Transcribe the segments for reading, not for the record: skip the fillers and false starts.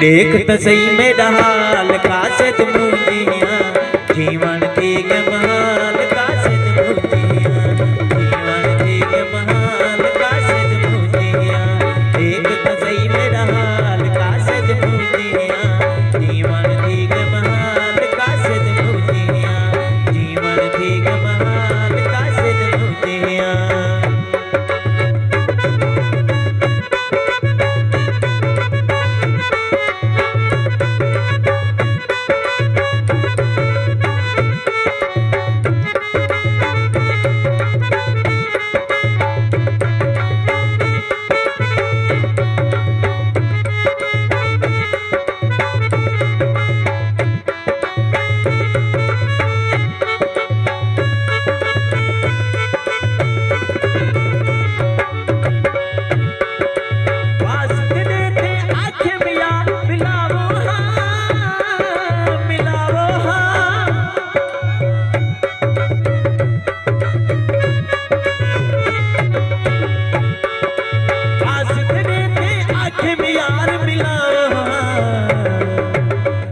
देख तो सही मेरा हाल कासद मुझिया जीवन थी के महाल कासद मुझिया जीवन थी के महाल कासद मुझिया देख तो सही मेरा हाल कासद मुझिया जीवन थी के महाल कासद मुझिया जीवन थी के महाल कासद मुझिया।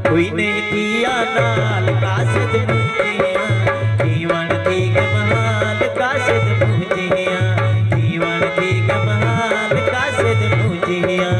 कोई नहीं दिया नाल कासद मुझिया जीवन थी के महाल कासद मुझिया जीवन थी के महाल कासद मुझिया।